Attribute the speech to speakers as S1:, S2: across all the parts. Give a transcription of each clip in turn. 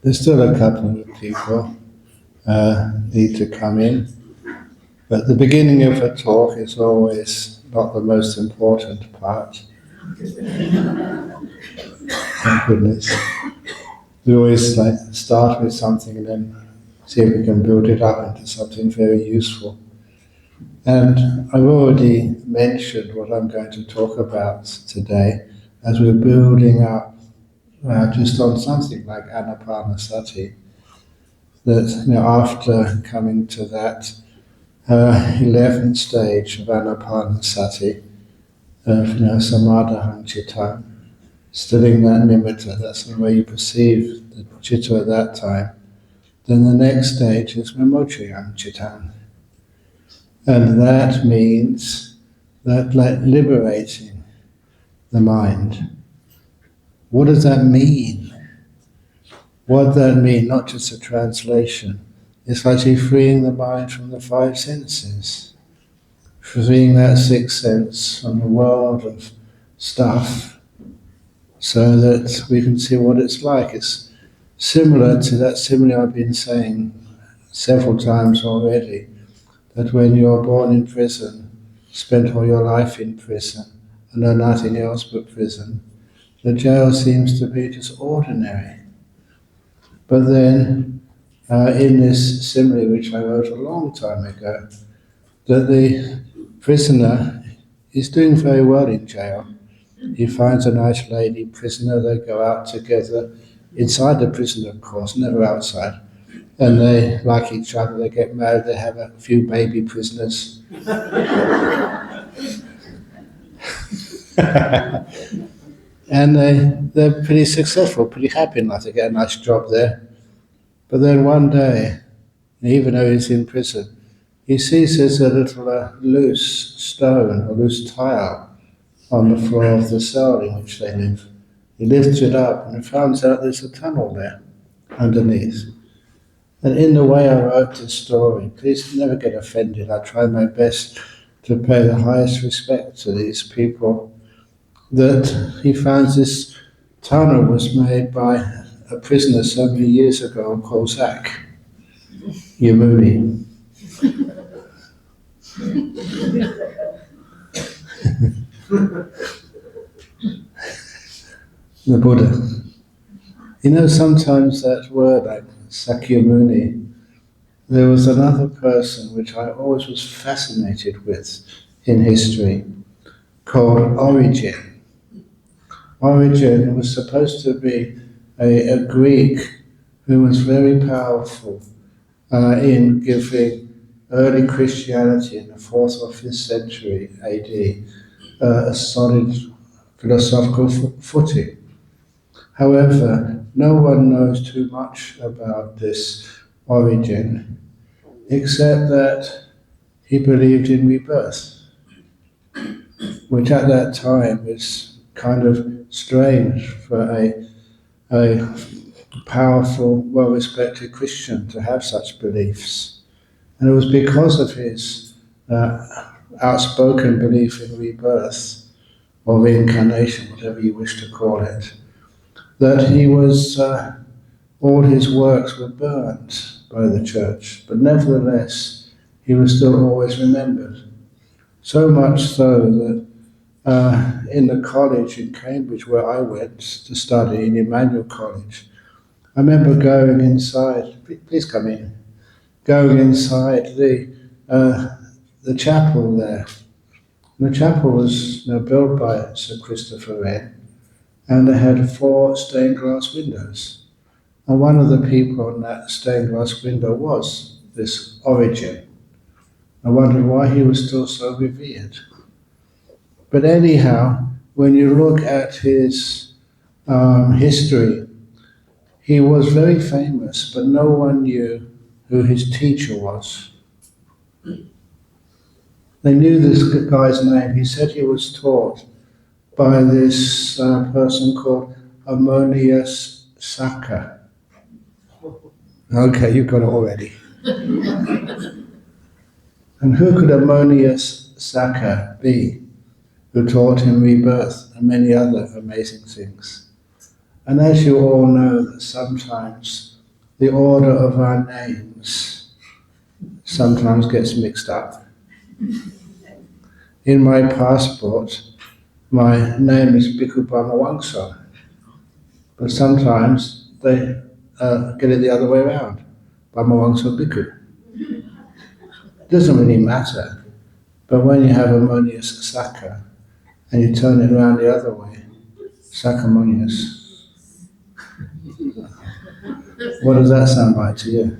S1: There's still a couple of people need to come in, but the beginning of a talk is always not the most important part. Thank goodness. We always start with something and then see if we can build it up into something very useful. And I've already mentioned what I'm going to talk about today as we're building up just on something like Anapanasati. That after coming to that 11th stage of Anapanasati, of Samadhahang Chitta, stilling that nimitta, that's the way you perceive the chitta at that time. Then the next stage is Vimochayang Chitta. And that means that liberating the mind. What does that mean? What does that mean? Not just a translation. It's actually freeing the mind from the five senses. Freeing that sixth sense from the world of stuff so that we can see what it's like. It's similar to that simile I've been saying several times already, that when you're born in prison, spent all your life in prison, and know nothing else but prison, the jail seems to be just ordinary. But then, in this simile, which I wrote a long time ago, that the prisoner is doing very well in jail. He finds a nice lady prisoner, they go out together, inside the prison of course, never outside, and they like each other, they get married, they have a few baby prisoners. And they're pretty successful, pretty happy in life, they get a nice job there. But then one day, even though he's in prison, he sees there's a little loose stone, a loose tile on the floor of the cell in which they live. He lifts it up and finds out there's a tunnel there underneath. And in the way I wrote this story, please never get offended. I try my best to pay the highest respect to these people. That he finds this tunnel was made by a prisoner so many years ago called Zach Yamuni. The Buddha. Sometimes that word like Sakyamuni, there was another person which I always was fascinated with in history called Origen. Origen was supposed to be a Greek who was very powerful in giving early Christianity in the 4th or 5th century AD a solid philosophical footing. However, no one knows too much about this Origen, except that he believed in rebirth, which at that time is kind of strange for a powerful, well-respected Christian to have such beliefs. And it was because of his outspoken belief in rebirth, or reincarnation, whatever you wish to call it, that he was, all his works were burnt by the church, but nevertheless, he was still always remembered. So much so that in the college in Cambridge where I went to study, in Emmanuel College, I remember going inside, please come in, going inside the chapel there. And the chapel was built by Sir Christopher Wren, and they had 4 stained glass windows. And one of the people on that stained glass window was this Origen. I wondered why he was still so revered. But anyhow, when you look at his history, he was very famous, but no one knew who his teacher was. They knew this guy's name. He said he was taught by this person called Ammonius Saccas. Okay, you've got it already. And who could Ammonius Saccas be, who taught him rebirth and many other amazing things? And as you all know, that sometimes the order of our names sometimes gets mixed up. In my passport, my name is Bhikkhu Brahmawangsa, but sometimes they get it the other way around, Brahmawangsa Bhikkhu. It doesn't really matter, but when you have Ammonius Sakka and you turn it around the other way, Saccharomonious, what does that sound like to you?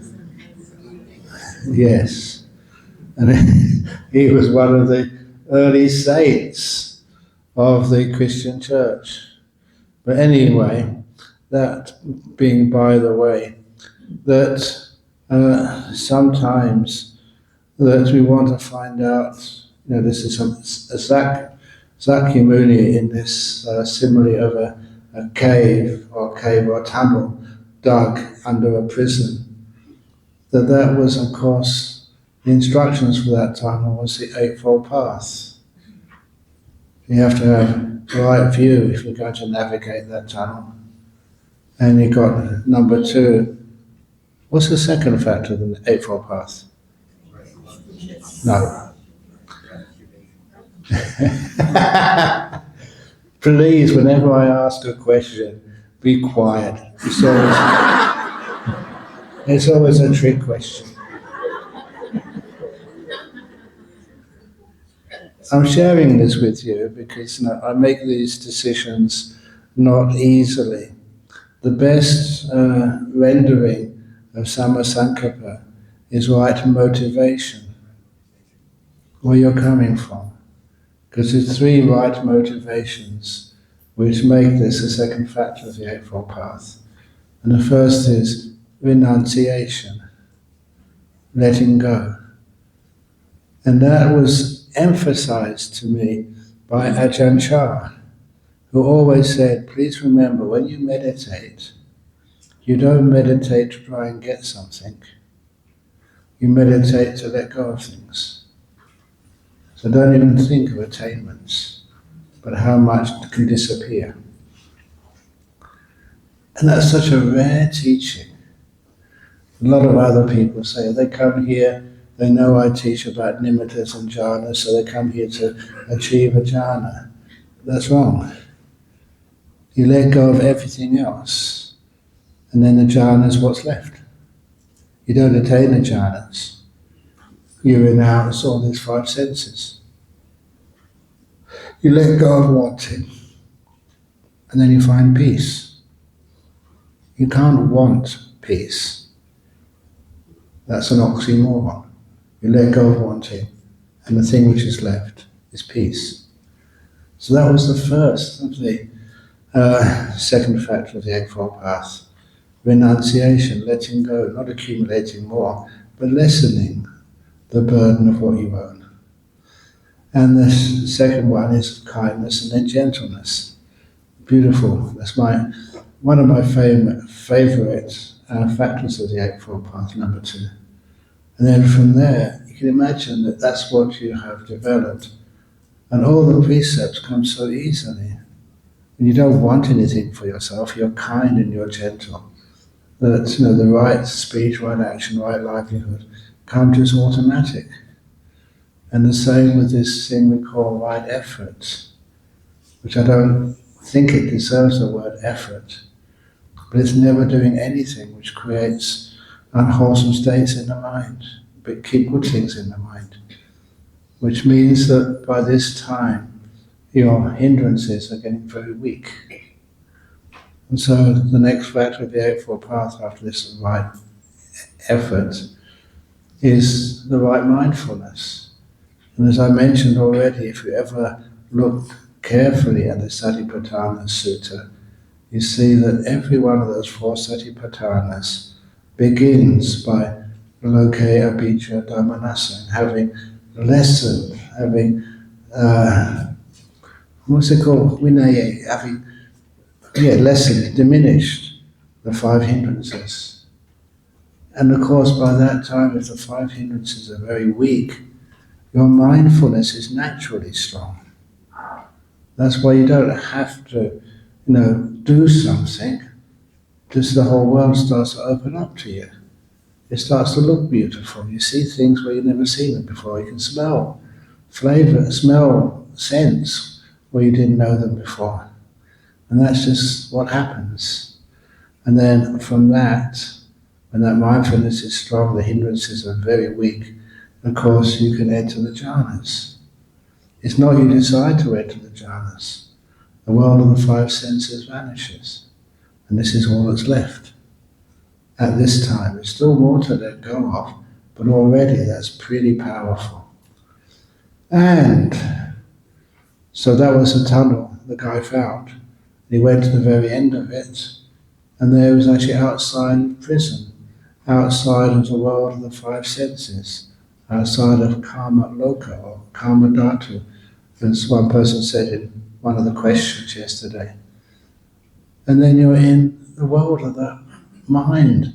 S1: Yes. And he was one of the early saints of the Christian church. But anyway, that being by the way, that sometimes that we want to find out, this is a Sakyamuni in this simile of a cave or tunnel dug under a prison. That was, of course, the instructions for that tunnel was the Eightfold Path. You have to have the right view if you're going to navigate that tunnel. And you got number 2. What's the second factor of the Eightfold Path? No. Please, whenever I ask a question, be quiet. It's always a trick question. I'm sharing this with you because I make these decisions not easily. The best rendering of Sammasankappa is right motivation, where you're coming from. Because there's 3 right motivations which make this a second factor of the Eightfold Path. And the first is renunciation, letting go. And that was emphasized to me by Ajahn, who always said, please remember, when you meditate, you don't meditate to try and get something. You meditate to let go of things. So don't even think of attainments, but how much can disappear. And that's such a rare teaching. A lot of other people say, they come here, they know I teach about nimittas and jhanas, so they come here to achieve a jhana. That's wrong. You let go of everything else, and then the jhana is what's left. You don't attain the jhanas. You renounce all these 5 senses. You let go of wanting, and then you find peace. You can't want peace. That's an oxymoron. You let go of wanting, and the thing which is left is peace. So that was the first of the second factor of the Eightfold Path. Renunciation, letting go, not accumulating more, but lessening the burden of what you own. And the second one is kindness and then gentleness. Beautiful. That's one of my favorite factors of the Eightfold Path, number 2. And then from there, you can imagine that that's what you have developed. And all the precepts come so easily. And you don't want anything for yourself, you're kind and you're gentle. That the right speech, right action, right livelihood come just automatic. And the same with this thing we call right effort, which I don't think it deserves the word effort, but it's never doing anything which creates unwholesome states in the mind, but keep good things in the mind. Which means that by this time, your hindrances are getting very weak. And so the next factor of the Eightfold Path after this right effort is the right mindfulness. And as I mentioned already, if you ever look carefully at the Satipatthana Sutta, you see that every one of those 4 Satipatthanas begins by loke abhijja dhammanasa, having lessened, having, what's it called? Vinaya, having lessened, diminished the 5 hindrances. And of course, by that time, if the 5 hindrances are very weak, your mindfulness is naturally strong. That's why you don't have to, do something, just the whole world starts to open up to you. It starts to look beautiful. You see things where you've never seen them before. You can smell flavor, smell, sense where you didn't know them before. And that's just what happens. And then from that, when that mindfulness is strong, the hindrances are very weak, of course you can enter the jhanas. It's not you decide to enter the jhanas. The world of the five senses vanishes. And this is all that's left. At this time, there's still more to let go of, but already that's pretty powerful. And so that was the tunnel the guy found. He went to the very end of it, and there was actually outside of prison, outside of the world of the five senses, outside of karma loka or karma dhatu, as one person said in one of the questions yesterday. And then you're in the world of the mind.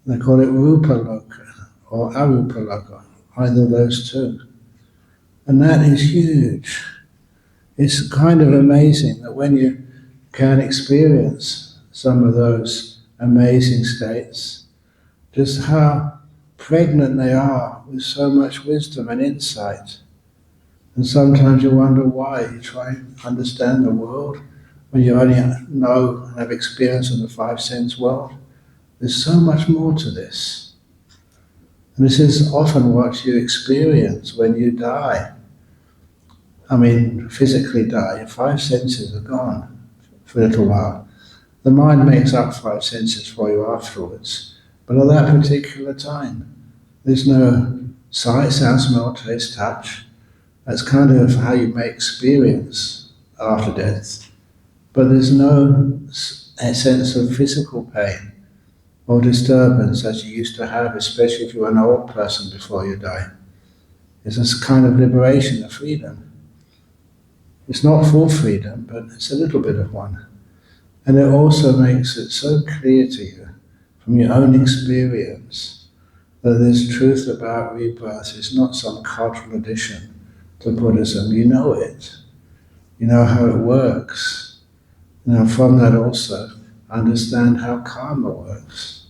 S1: They call it rupa loka or arupa loka, either of those two. And that is huge. It's kind of amazing that when you can experience some of those amazing states, just how pregnant they are with so much wisdom and insight. And sometimes you wonder why you try and understand the world when you only know and have experience of the five sense world. There's so much more to this. And this is often what you experience when you die. I mean, physically die. Your five senses are gone for a little while. The mind makes up five senses for you afterwards. But at that particular time, there's no sight, sound, smell, taste, touch. That's kind of how you may experience after death. But there's no sense of physical pain or disturbance as you used to have, especially if you were an old person before you die. It's this kind of liberation, of freedom. It's not full freedom, but it's a little bit of one. And it also makes it so clear to you from your own experience that this truth about rebirth is not some cultural addition to Buddhism. You know it. You know how it works. Now from that also, understand how karma works.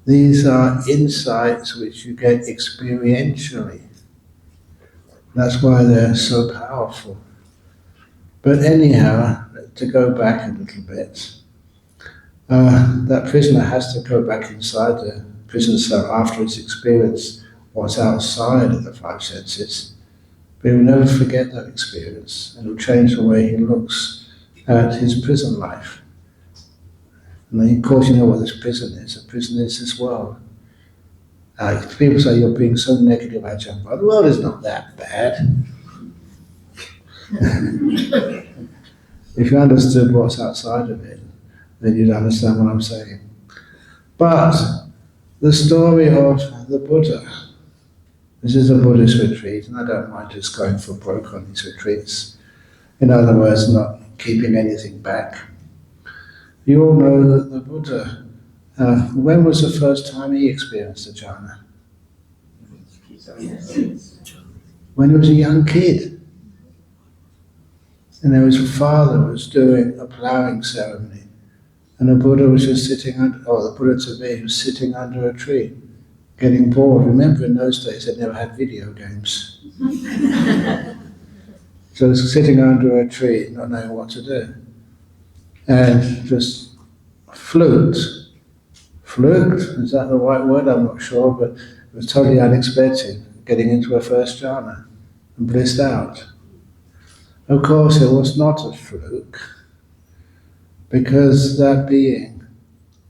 S1: These are insights which you get experientially. That's why they're so powerful. But anyhow, to go back a little bit, that prisoner has to go back inside the prison cell after he's experienced what's outside of the five senses. But he will never forget that experience, and it will change the way he looks at his prison life. And then, of course, you know what this prison is. A prison is this world. People say you're being so negative, Ajahn, but the world is not that bad. If you understood what's outside of it, then you'd understand what I'm saying. But the story of the Buddha, this is a Buddhist retreat, and I don't mind just going for broke on these retreats. In other words, not keeping anything back. You all know that the Buddha, when was the first time he experienced a jhana? When he was a young kid. And there was a father who was doing a ploughing ceremony, and the Buddha was just sitting under, or the Buddha to be, was sitting under a tree, getting bored. Remember, in those days they never had video games. So he was sitting under a tree, not knowing what to do. And just fluked, is that the right word? I'm not sure, but it was totally unexpected, getting into a first jhana and blissed out. Of course, it was not a fluke, because that being,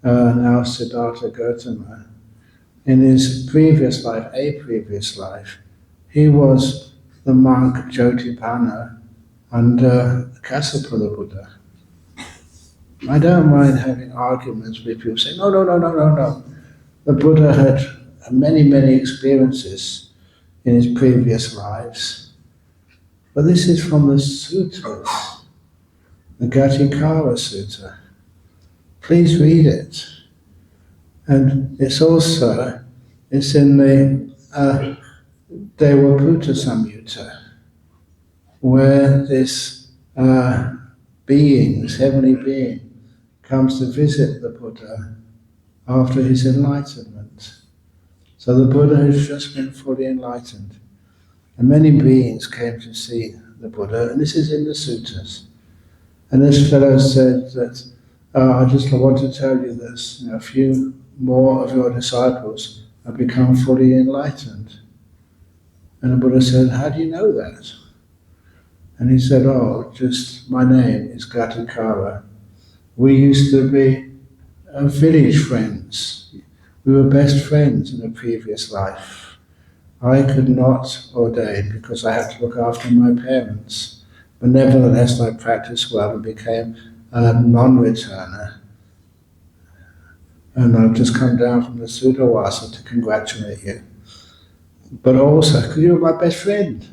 S1: now Siddhartha Gautama, in his previous life, he was the monk Jyotipanna under Kassapa Buddha. I don't mind having arguments with people saying, no. The Buddha had many experiences in his previous lives. But this is from the Suttas, the Gatikara Sutta. Please read it. And it's in the Devabhuta Samyutta, where this beings, heavenly being, comes to visit the Buddha after his enlightenment. So the Buddha has just been fully enlightened. And many beings came to see the Buddha, and this is in the Suttas. And this fellow said that, I just want to tell you this, a few more of your disciples have become fully enlightened. And the Buddha said, how do you know that? And he said, oh, just my name is Gatikara. We used to be village friends. We were best friends in a previous life. I could not ordain because I had to look after my parents. But nevertheless, I practiced well and became a non-returner. And I've just come down from the Sudawasa to congratulate you. But also, because you were my best friend.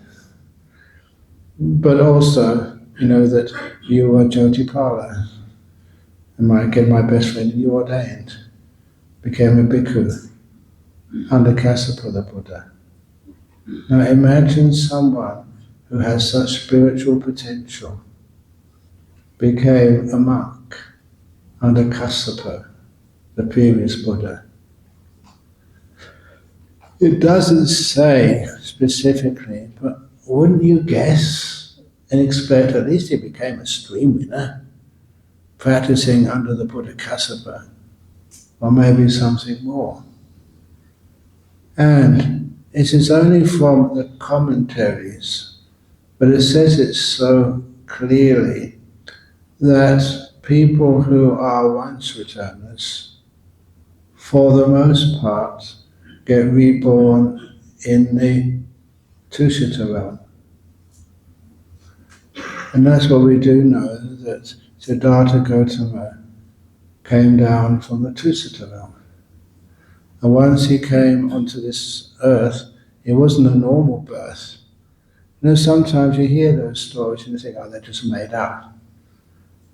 S1: But also, that you were Jyotipala. And my best friend, you ordained. Became a bhikkhu under Kassapa the Buddha. Now imagine someone who has such spiritual potential became a monk under Kassapa, the previous Buddha. It doesn't say specifically, but wouldn't you guess and expect at least he became a stream winner, practicing under the Buddha Kassapa, or maybe something more. And it is only from the commentaries, but it says it so clearly that people who are once returners, for the most part, get reborn in the Tushita realm. And that's what we do know, that Siddhartha Gautama came down from the Tushita realm. And once he came onto this earth, it wasn't a normal birth. Sometimes you hear those stories and you think, oh, they're just made up.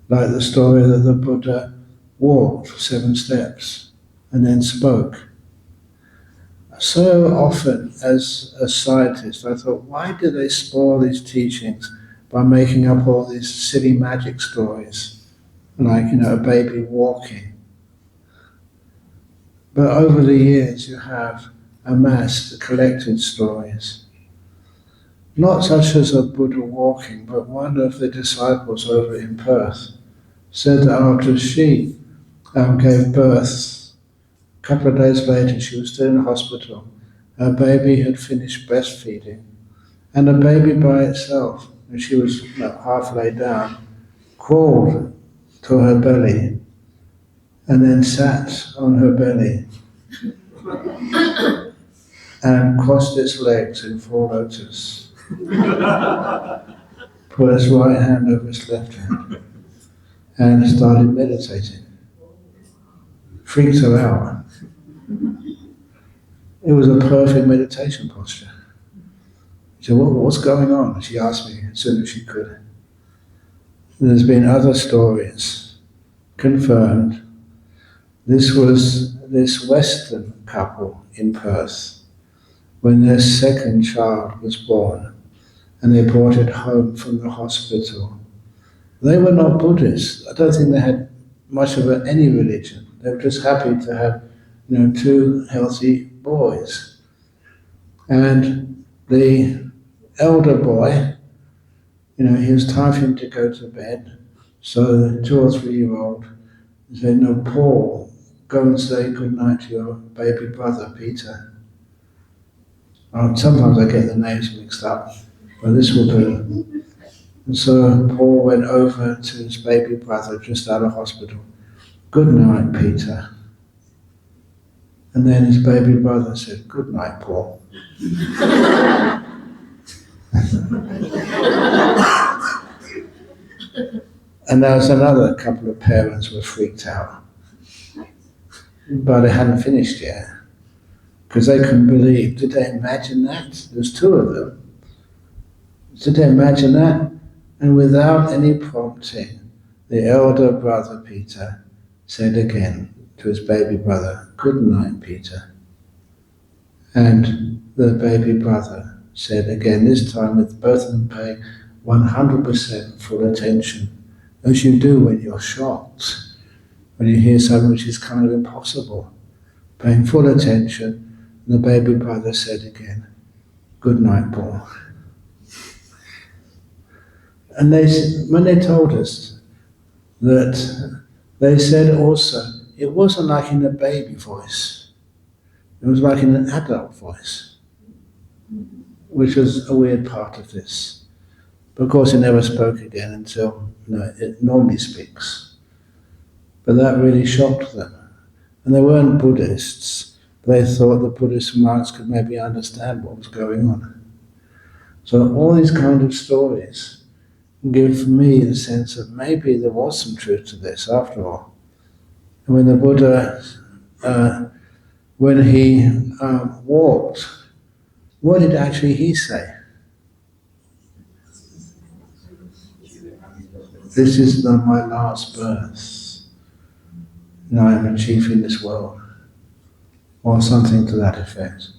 S1: Like the story that the Buddha walked 7 steps and then spoke. So often, as a scientist, I thought, why do they spoil these teachings by making up all these silly magic stories, like, a baby walking? But over the years, you have amassed, collected stories. Not such as a Buddha walking, but one of the disciples over in Perth said that after she gave birth, a couple of days later, she was still in the hospital. Her baby had finished breastfeeding, and the baby by itself, and she was half laid down, crawled to her belly and then sat on her belly and crossed its legs in full lotus, put its right hand over its left hand, and started meditating. Freaked her out. It was a perfect meditation posture. She said, what's going on? She asked me as soon as she could. There's been other stories confirmed. This was this Western couple in Perth when their second child was born and they brought it home from the hospital. They were not Buddhists. I don't think they had much of any religion. They were just happy to have 2 healthy boys. And the elder boy, it was time for him to go to bed. So the 2 or 3-year-old said, no, Paul, go and say goodnight to your baby brother, Peter. Sometimes I get the names mixed up, but this will do. And so Paul went over to his baby brother just out of hospital. Good night, Peter. And then his baby brother said, good night, Paul. And there was another couple of parents were freaked out. But they hadn't finished yet. Because they couldn't believe. Did they imagine that? There's 2 of them. Did they imagine that? And without any prompting, the elder brother Peter said again to his baby brother, good night, Peter. And the baby brother said again, this time with both of them paying 100% full attention as you do when you're shocked, when you hear something which is kind of impossible. Paying full attention, and the baby brother said again, "Good night, Paul." And when they told us that, they said also, it wasn't like in a baby voice, it was like in an adult voice, which was a weird part of this. But of course, he never spoke again until it normally speaks. But that really shocked them. And they weren't Buddhists. They thought the Buddhist monks could maybe understand what was going on. So all these kind of stories give me the sense that maybe there was some truth to this after all. And when the Buddha, when he walked, what did actually he say? This is not my last birth. And I am a chief in this world. Or something to that effect.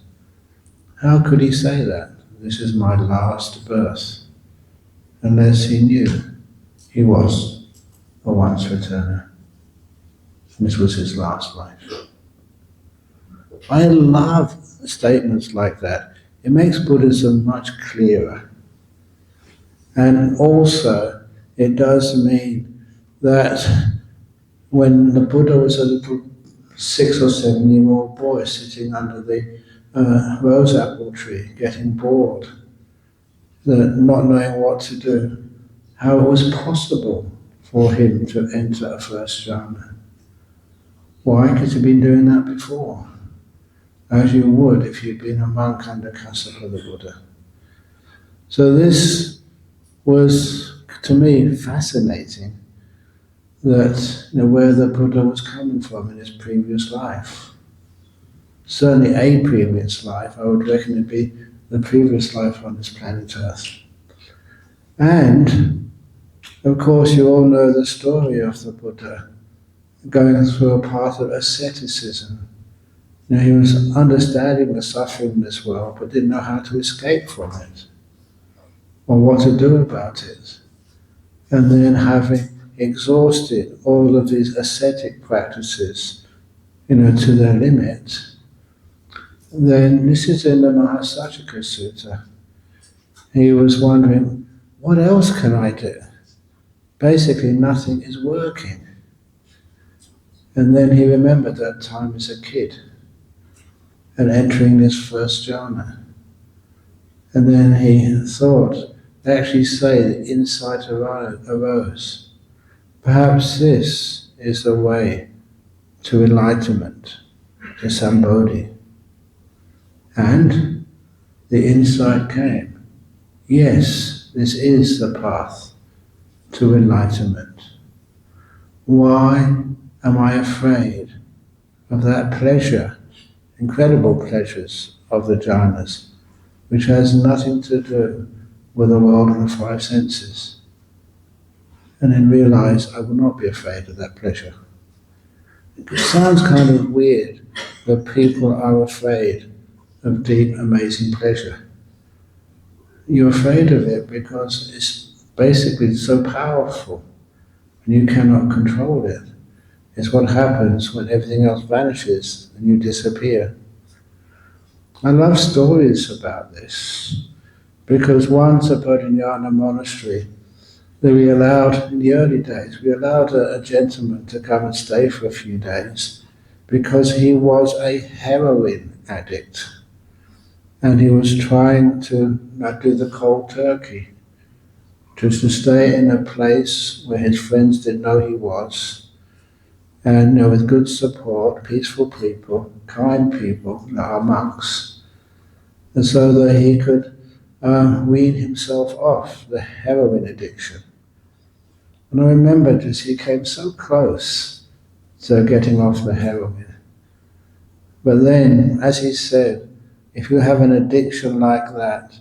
S1: How could he say that? This is my last birth. Unless he knew he was a once returner. And this was his last life. I love statements like that. It makes Buddhism much clearer. And also, it does mean that when the Buddha was a little 6 or 7-year-old boy sitting under the rose apple tree, getting bored, not knowing what to do, how it was possible for him to enter a first jhana. Why? Because he'd been doing that before, as you would if you'd been a monk under Kassapa the Buddha. So this was, to me, fascinating, that where the Buddha was coming from in his previous life. Certainly a previous life, I would reckon it'd be the previous life on this planet Earth. And, of course, you all know the story of the Buddha going through a path of asceticism. He was understanding the suffering in this world, but didn't know how to escape from it, or what to do about it. And then having exhausted all of these ascetic practices, to their limit, then this is in the Mahasatchaka Sutta. He was wondering, what else can I do? Basically, nothing is working. And then he remembered that time as a kid and entering this first jhana. And then he thought, they actually say that insight arose. Perhaps this is the way to enlightenment, to Sambodhi. And the insight came. Yes, this is the path to enlightenment. Why am I afraid of that pleasure, incredible pleasures of the jhanas, which has nothing to do with the world of the 5 senses? And then realize I will not be afraid of that pleasure. It sounds kind of weird that people are afraid of deep, amazing pleasure. You're afraid of it because it's basically so powerful and you cannot control it. It's what happens when everything else vanishes and you disappear. I love stories about this because once at Bodhinyana Monastery, in the early days, we allowed a gentleman to come and stay for a few days because he was a heroin addict. And he was trying to not do the cold turkey, just to stay in a place where his friends didn't know he was, and with good support, peaceful people, kind people, our monks, and so that he could wean himself off the heroin addiction. And I remember just he came so close to getting off the heroin. But then, as he said, if you have an addiction like that,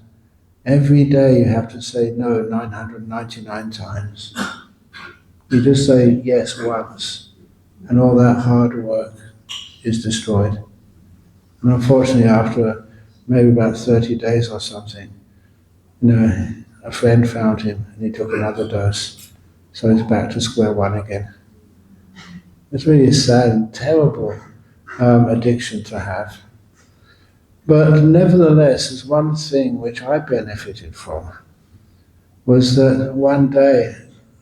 S1: every day you have to say no 999 times. You just say yes once, and all that hard work is destroyed. And unfortunately, after maybe about 30 days or something, a friend found him and he took another dose, So he's back to square one again. It's really a sad and terrible addiction to have. But nevertheless, there's one thing which I benefited from, was that one day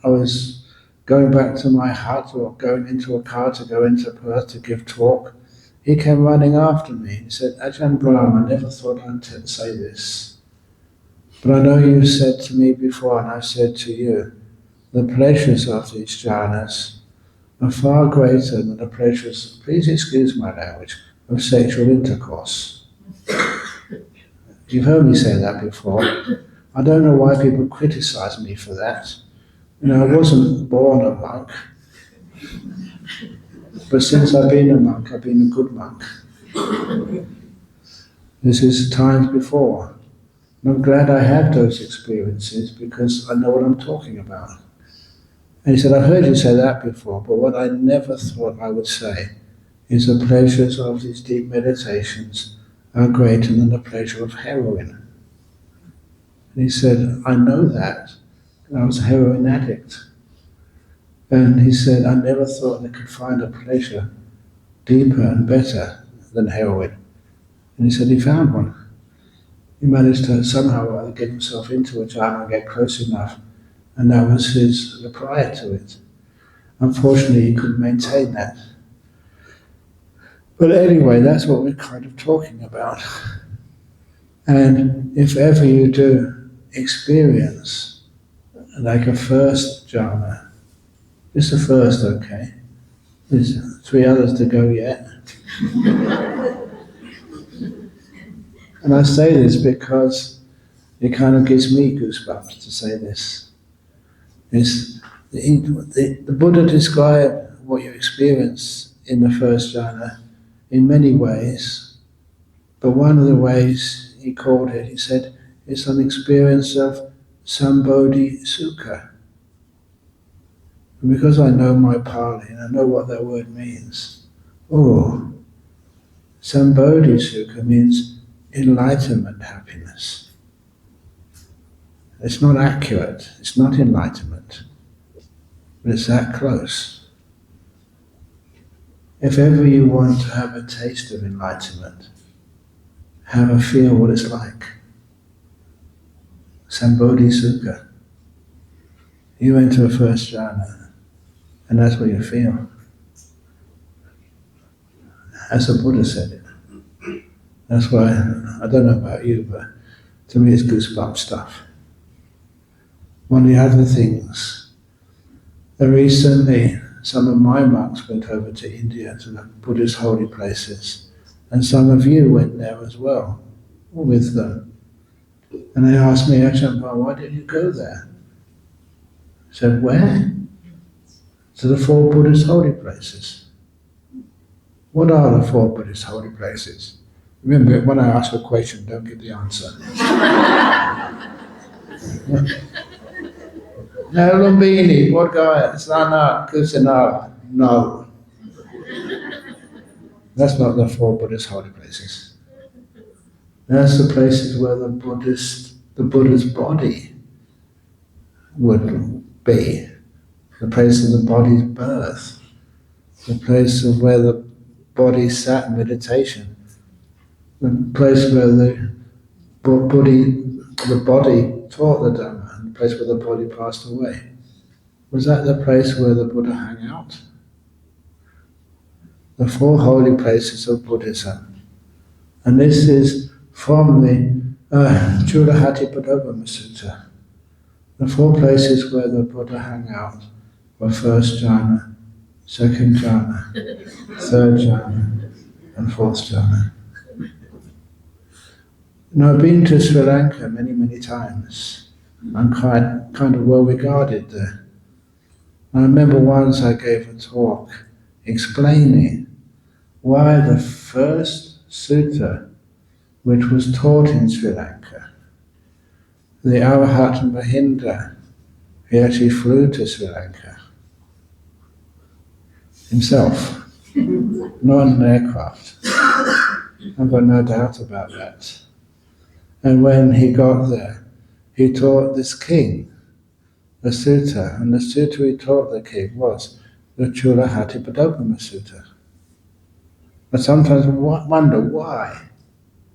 S1: I was going back to my hut or going into a car to go into Perth to give talk. He came running after me. He said, Ajahn Brahm, I never thought I'd say this. But I know you've said to me before, and I've said to you, the pleasures of these jhanas are far greater than the pleasures, please excuse my language, of sexual intercourse. You've heard me say that before. I don't know why people criticize me for that. You know, I wasn't born a monk, but since I've been a monk, I've been a good monk. This is times before. And I'm glad I had those experiences because I know what I'm talking about. And he said, I've heard you say that before, but what I never thought I would say is the pleasures of these deep meditations are greater than the pleasure of heroin. And he said, I know that. I was a heroin addict. And he said, I never thought I could find a pleasure deeper and better than heroin. And he said he found one. He managed to somehow get himself into a jhana and get close enough, and that was his reply to it. Unfortunately, he couldn't maintain that. But anyway, that's what we're kind of talking about. And if ever you do experience like a first jhana, just the first, okay? There's 3 others to go yet. And I say this because it kind of gives me goosebumps to say this. The Buddha described what you experience in the first jhana in many ways, but one of the ways he called it, he said, it's an experience of Sambodhi Sukha. And because I know my Pali and I know what that word means, Sambodhi Sukha means enlightenment happiness. It's not accurate, it's not enlightenment, but it's that close. If ever you want to have a taste of enlightenment, have a feel what it's like. Sambodhi Sukha. You enter a first jhana, and that's what you feel. As the Buddha said it. That's why, I don't know about you, but to me it's goosebump stuff. One of the other things, recently some of my monks went over to India, to the Buddhist holy places, and some of you went there as well, with them. And they asked me, Ajahn, why did you go there? I said, where? To the 4 Buddhist holy places. What are the 4 Buddhist holy places? Remember, when I ask a question, don't give the answer. No, Lumbini, Bodhgaya, Sana, Kusinara. No. That's not the 4 Buddhist holy places. That's the places where the Buddha's body would be. The place of the body's birth. The place of where the body sat in meditation. The place where the body taught the Dhamma, and the place where the body passed away. Was that the place where the Buddha hung out? The 4 holy places of Buddhism. And this is from the Chulahatipadopama Sutta. The 4 places where the Buddha hung out were first jhana, second jhana, third jhana, and 4th jhana. Now, I've been to Sri Lanka many, many times. I'm kind of well regarded there. I remember once I gave a talk explaining why the first sutta which was taught in Sri Lanka, the Arahat Mahinda, he actually flew to Sri Lanka himself, not on an aircraft. I've got no doubt about that. And when he got there, he taught this king a sutta, and the sutta he taught the king was the Chulahatipadopama Sutta. I sometimes wonder why.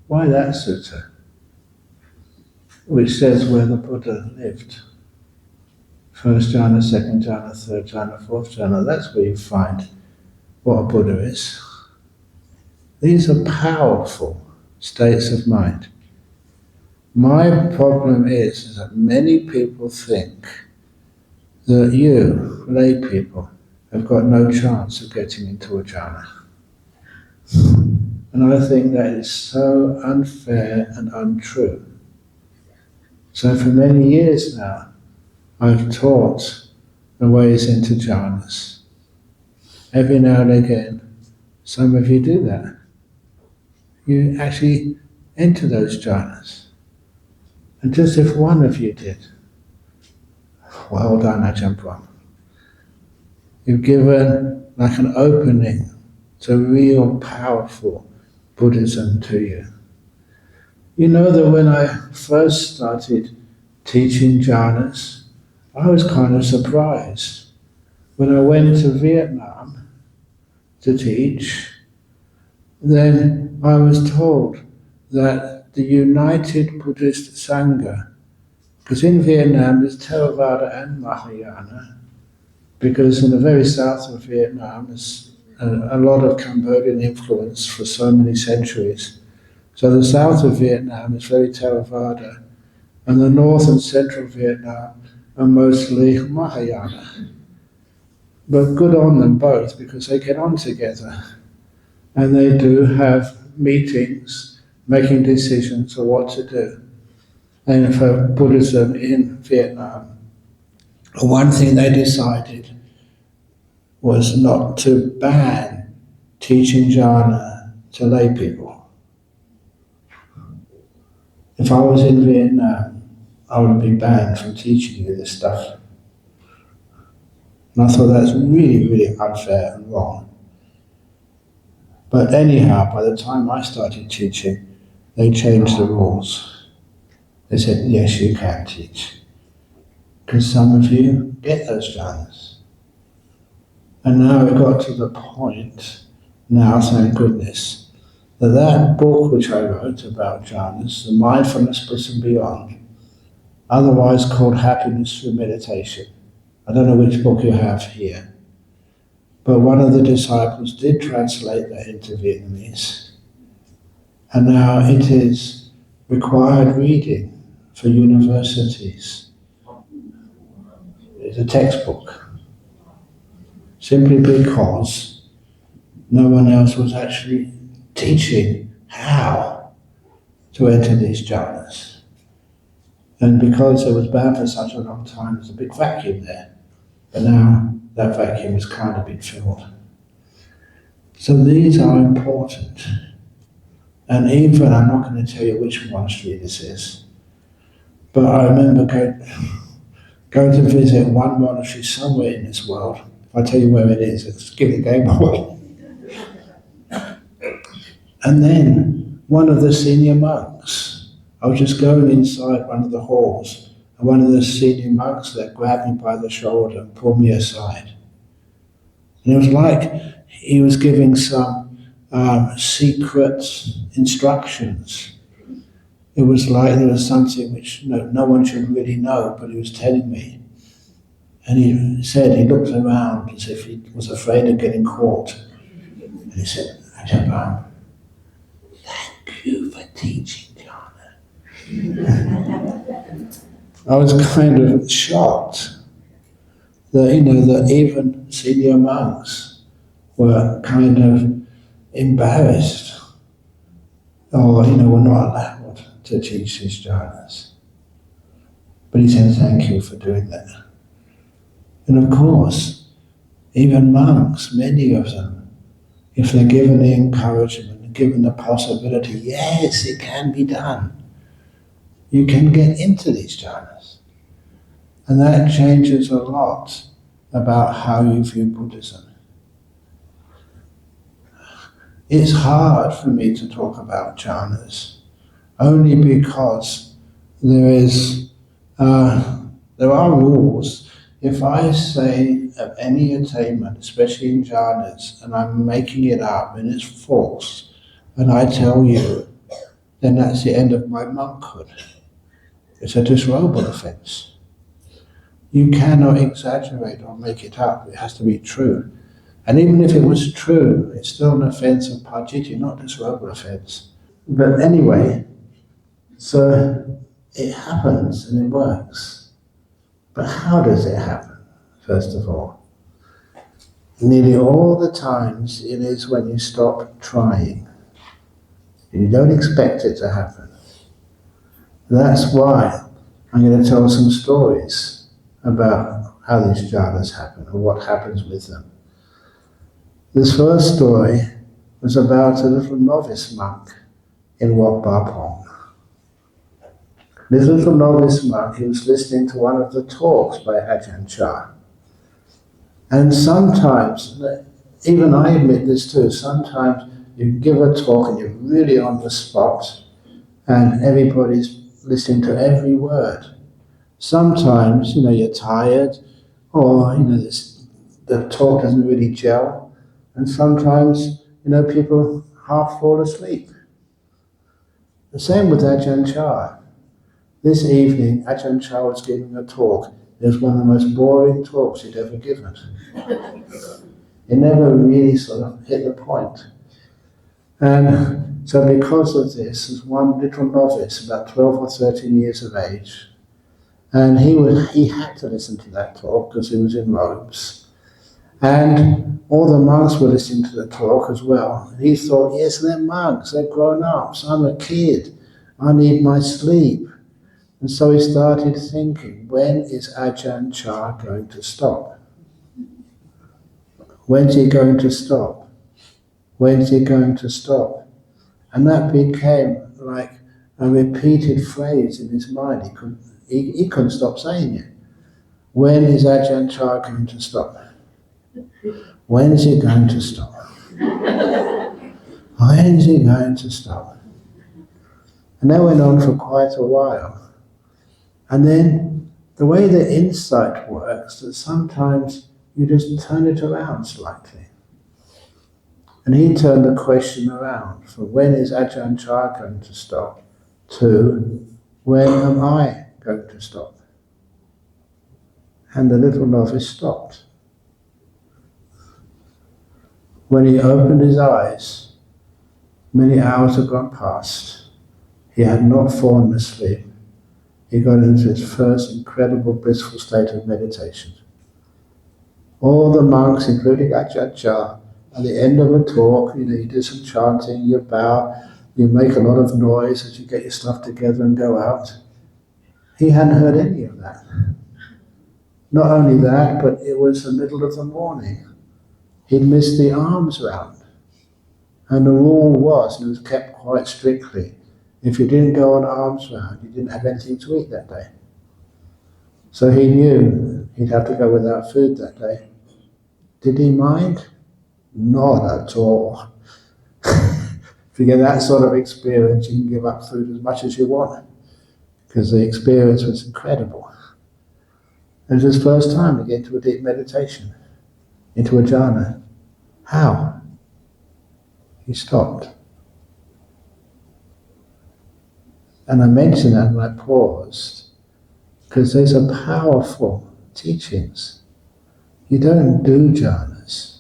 S1: Why that sutta, which says where the Buddha lived. First jhana, second jhana, third jhana, fourth jhana, that's where you find what a Buddha is. These are powerful states of mind. My problem is that many people think that you, lay people, have got no chance of getting into a jhana. And I think that is so unfair and untrue. So for many years now, I've taught the ways into jhanas. Every now and again, some of you do that. You actually enter those jhanas. And just if one of you did, well done, Ajahn Brahm. You've given like an opening to real powerful Buddhism to you. You know that when I first started teaching jhanas, I was kind of surprised. When I went to Vietnam to teach, then I was told that the United Buddhist Sangha, because in Vietnam there's Theravada and Mahayana, because in the very south of Vietnam there's a lot of Cambodian influence for so many centuries. So the south of Vietnam is very Theravada, and the north and central Vietnam are mostly Mahayana. But good on them both, because they get on together and they do have meetings making decisions of what to do. And for Buddhism in Vietnam, one thing they decided was not to ban teaching jhana to lay people. If I was in Vietnam, I would be banned from teaching you this stuff. And I thought that's really, really unfair and wrong. But anyhow, by the time I started teaching, they changed the rules. They said, yes, you can teach. Because some of you get those jhanas. And now it got to the point, now thank goodness, that book which I wrote about jhanas, the Mindfulness Bliss and Beyond, otherwise called Happiness Through Meditation. I don't know which book you have here, but one of the disciples did translate that into Vietnamese. And now it is required reading for universities. It's a textbook. Simply because no one else was actually teaching how to enter these jhanas. And because it was banned for such a long time, there's a big vacuum there. But now that vacuum has kind of been filled. So these are important. And even, I'm not going to tell you which monastery this is, but I remember going to visit one monastery somewhere in this world. If I tell you where it is, it's give the game away. And then one of the senior monks, I was just going inside one of the halls, and one of the senior monks there grabbed me by the shoulder and pulled me aside. And it was like he was giving some secret instructions. It was like there was something which no one should really know, but he was telling me. And he said, he looked around as if he was afraid of getting caught. And he said, Ajahn Brahm, thank you for teaching jhana. I was kind of shocked that, that even senior monks were kind of embarrassed or, were not allowed to teach these jhanas. But he said, thank you for doing that. And of course, even monks, many of them, if they're given the encouragement, given the possibility, yes, it can be done. You can get into these jhanas. And that changes a lot about how you view Buddhism. It's hard for me to talk about jhanas, only because there is There are rules. If I say of any attainment, especially in jhanas, and I'm making it up and it's false, and I tell you, then that's the end of my monkhood. It's a disrobal offense. You cannot exaggerate or make it up. It has to be true. And even if it was true, it's still an offense of pajiti, not disrobal offense. But anyway, so it happens and it works. But how does it happen, first of all? Nearly all the times it is when you stop trying. You don't expect it to happen. That's why I'm going to tell some stories about how these jhanas happen or what happens with them. This first story was about a little novice monk in Wat Pah Pong. This little novice monk, he was listening to one of the talks by Ajahn Chah. And sometimes, even I admit this too, sometimes you give a talk and you're really on the spot and everybody's listening to every word. Sometimes, you're tired or, the talk doesn't really gel. And sometimes, people half fall asleep. The same with Ajahn Chah. This evening, Ajahn Chah was giving a talk. It was one of the most boring talks he'd ever given. It never really sort of hit the point. And so because of this, there's one little novice, about 12 or 13 years of age, and he had to listen to that talk because he was in robes. And all the monks were listening to the talk as well. And he thought, yes, they're monks, they're grown-ups, I'm a kid, I need my sleep. And so he started thinking, when is Ajahn Chah going to stop? When's he going to stop? When's he going to stop? And that became like a repeated phrase in his mind. He couldn't stop saying it. When is Ajahn Chah going to stop? When is he going to stop? When is he going to stop? And that went on for quite a while. And then the way the insight works, that sometimes you just turn it around slightly. And he turned the question around from when is Ajahn Chah going to stop to when am I going to stop? And the little novice stopped. When he opened his eyes, many hours had gone past. He had not fallen asleep. He got into his first incredible blissful state of meditation. All the monks, including Ajahn Chah, at the end of a talk, you do some chanting, you bow, you make a lot of noise as you get your stuff together and go out. He hadn't heard any of that. Not only that, but it was the middle of the morning. He'd missed the alms round. And the rule was, and it was kept quite strictly, if you didn't go on alms round, you didn't have anything to eat that day. So he knew he'd have to go without food that day. Did he mind? Not at all. If you get that sort of experience, you can give up food as much as you want, because the experience was incredible. It was his first time to get into a deep meditation, into a jhana. How? He stopped. And I mentioned that and I paused, because these are powerful teachings. You don't do jhanas.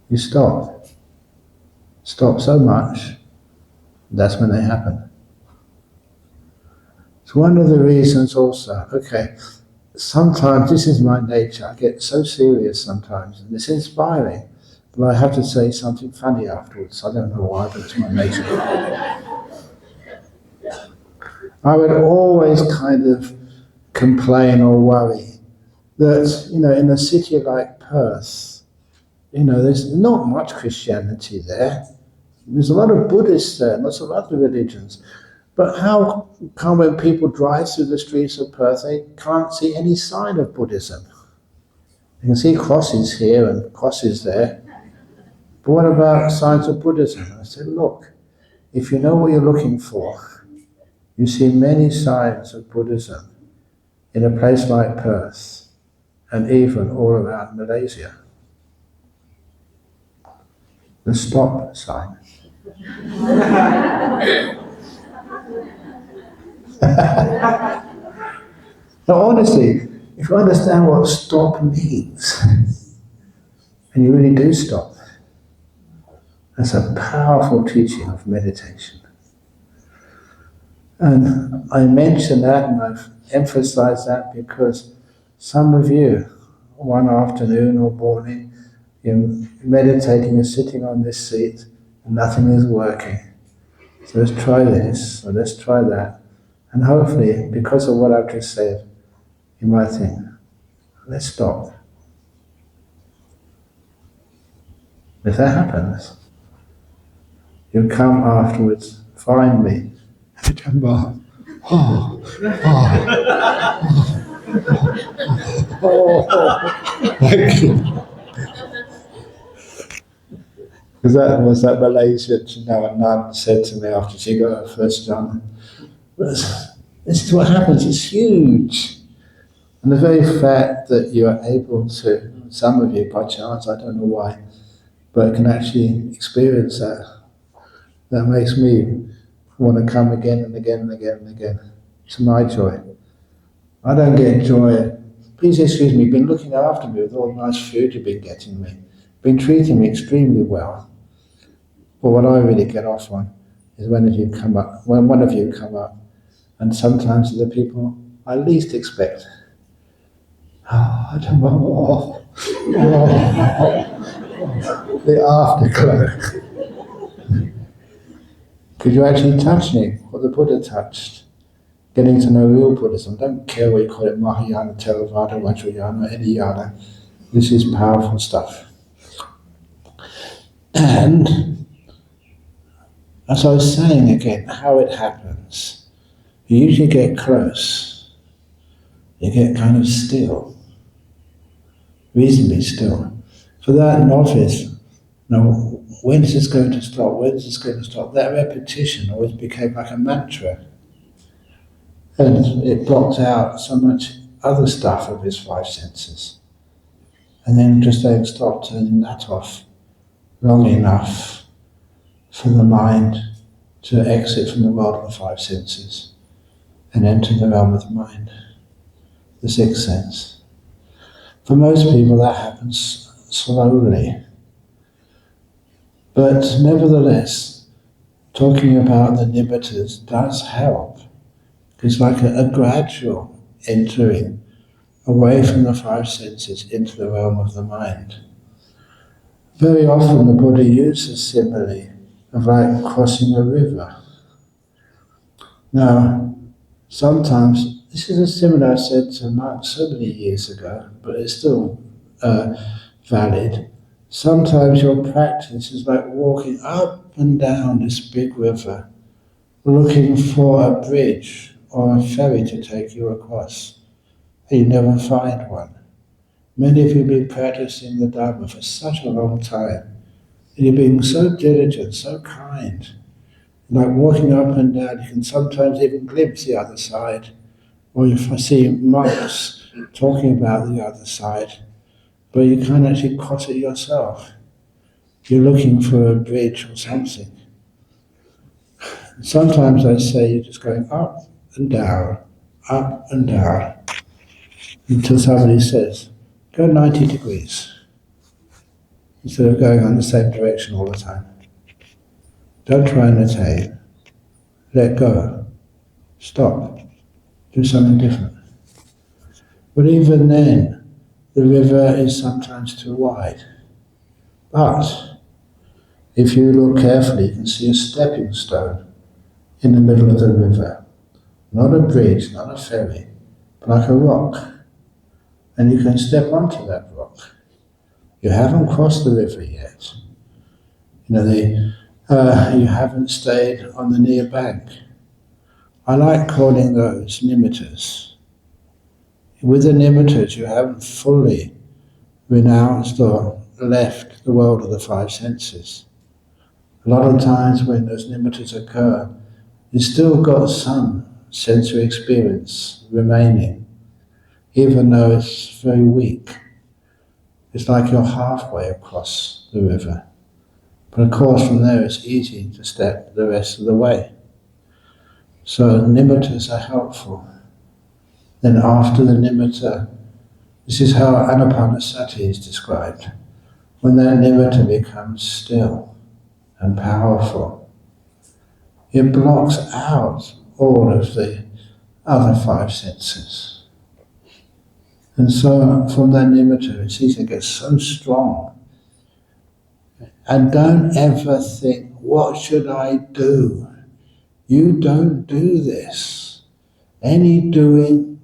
S1: You stop. Stop so much, that's when they happen. It's one of the reasons also, sometimes this is my nature, I get so serious sometimes, and it's inspiring, but I have to say something funny afterwards. I don't know why, but it's my nature. I would always kind of complain or worry that, in a city like Perth, there's not much Christianity there. There's a lot of Buddhists there, lots of other religions. But how come when people drive through the streets of Perth, they can't see any sign of Buddhism? You can see crosses here and crosses there. But what about signs of Buddhism? I said, look, if you know what you're looking for, you see many signs of Buddhism in a place like Perth, and even all around Malaysia. The stop sign. Now, honestly, if you understand what stop means, and you really do stop, that's a powerful teaching of meditation. And I mention that and I've emphasized that because some of you, one afternoon or morning, you're meditating and sitting on this seat and nothing is working. So let's try this or let's try that. And hopefully, because of what I've just said, you might think, let's stop. If that happens, you'll come afterwards, find me, Ajahn Brahm. Oh, thank you. Because that was that Malaysian, a nun said to me after she got her first jhana, this is what happens, it's huge. And the very fact that you're able to, some of you by chance, I don't know why, but can actually experience that, that makes me want to come again and again and again and again. It's my joy. I don't get joy. Please excuse me, you've been looking after me with all the nice food you've been getting me. Been treating me extremely well. But what I really get off on is when one of you come up, and sometimes the people I least expect. Oh, I don't know. The afterglow. Could you actually touch me? What the Buddha touched? Getting to know real Buddhism. Don't care what you call it, Mahayana, Theravada, Vajrayana, any yana. This is powerful stuff. And, as I was saying again, how it happens. You usually get close. You get kind of still. Reasonably still. For that novice, when is this going to stop? When is this going to stop? That repetition always became like a mantra. And it blocked out so much other stuff of his five senses. And then just saying stop, turning that off long enough for the mind to exit from the world of the five senses and enter the realm of the mind, the sixth sense. For most people that happens slowly. But nevertheless, talking about the nibbittas does help. It's like a gradual entering away from the five senses into the realm of the mind. Very often the Buddha uses simile of like crossing a river. Now, sometimes, this is a simile I said to monks so many years ago, but it's still valid. Sometimes your practice is like walking up and down this big river, looking for a bridge or a ferry to take you across, and you never find one. Many of you have been practicing the Dharma for such a long time, and you're being so diligent, so kind. Like walking up and down, you can sometimes even glimpse the other side, or you see monks talking about the other side, but you can't actually cross it yourself. You're looking for a bridge or something. Sometimes I say you're just going up and down, until somebody says, go 90 degrees, instead of going on the same direction all the time. Don't try and attain. Let go. Stop. Do something different. But even then, the river is sometimes too wide. But if you look carefully, you can see a stepping stone in the middle of the river. Not a bridge, not a ferry, but like a rock. And you can step onto that rock. You haven't crossed the river yet. You haven't stayed on the near bank. I like calling those nimittas. With the nimittas, you haven't fully renounced or left the world of the five senses. A lot of times when those nimittas occur, you've still got some sensory experience remaining. even though it's very weak. It's like you're halfway across the river. But of course from there it's easy to step the rest of the way. So nimittas are helpful. Then after the nimitta, this is how anapanasati is described. When that nimitta becomes still and powerful, it blocks out all of the other five senses. And so from that nimitta, it's easy to get so strong. And don't ever think, what should I do? You don't do this. Any doing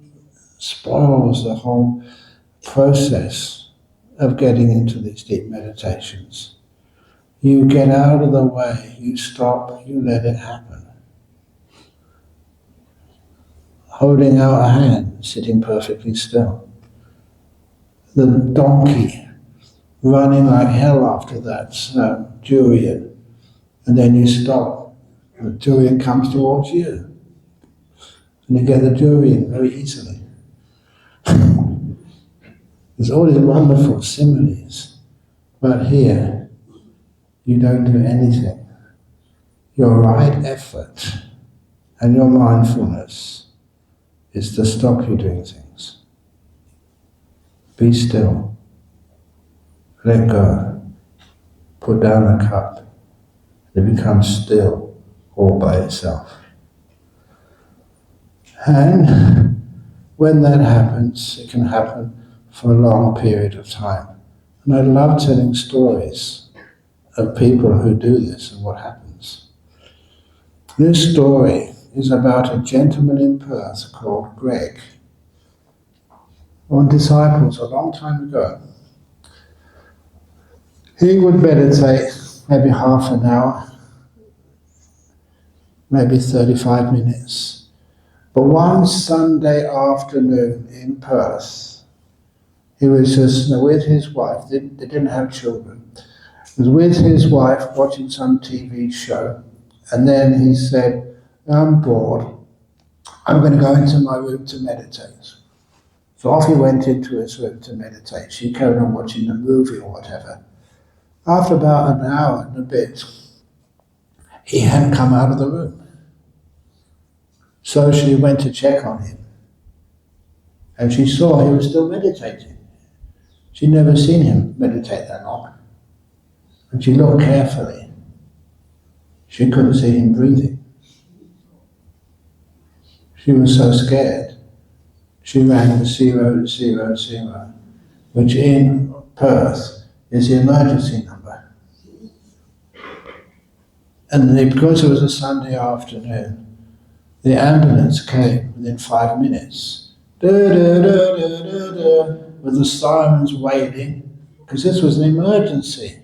S1: spoils the whole process of getting into these deep meditations. You get out of the way, you stop, you let it happen. Holding out a hand, sitting perfectly still. The donkey running like hell after that durian, and then you stop. The durian comes towards you, and you get the durian very easily. There's all these wonderful similes, but here you don't do anything. Your right effort and your mindfulness is to stop you doing things. Be still. Let go. Put down a cup. It becomes still all by itself. And when that happens, it can happen for a long period of time. And I love telling stories of people who do this and what happens. This story is about a gentleman in Perth called Greg. One disciples a long time ago. He would meditate maybe half an hour, maybe 35 minutes. But one Sunday afternoon in Perth, he was just with his wife. They didn't have children. He was with his wife watching some TV show. And then he said, I'm bored. I'm going to go into my room to meditate. So off he went into his room to meditate. She carried on watching a movie or whatever. After about an hour and a bit, he hadn't come out of the room. So she went to check on him. And she saw he was still meditating. She'd never seen him meditate that long. And she looked carefully. She couldn't see him breathing. She was so scared. She rang the 000, which in Perth is the emergency number. And because it was a Sunday afternoon, the ambulance came within 5 minutes. With the sirens wailing, because this was an emergency.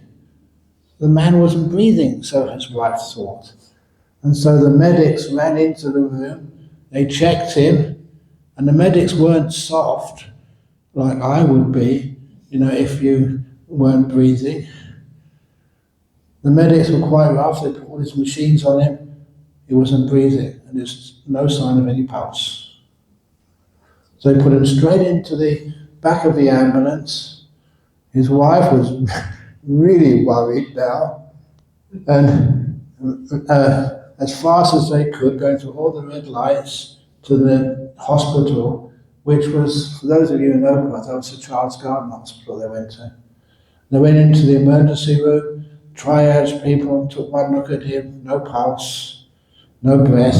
S1: The man wasn't breathing, so his wife thought. And so the medics ran into the room, they checked him, and the medics weren't soft, like I would be, if you weren't breathing. The medics were quite rough, they put all these machines on him, he wasn't breathing, and there's no sign of any pulse. So they put him straight into the back of the ambulance. His wife was really worried now, and as fast as they could, going through all the red lights to the hospital, which was, for those of you who know Perth, that was the Charles Garden Hospital they went to. They went into the emergency room, triage people took one look at him, no pulse, no breath.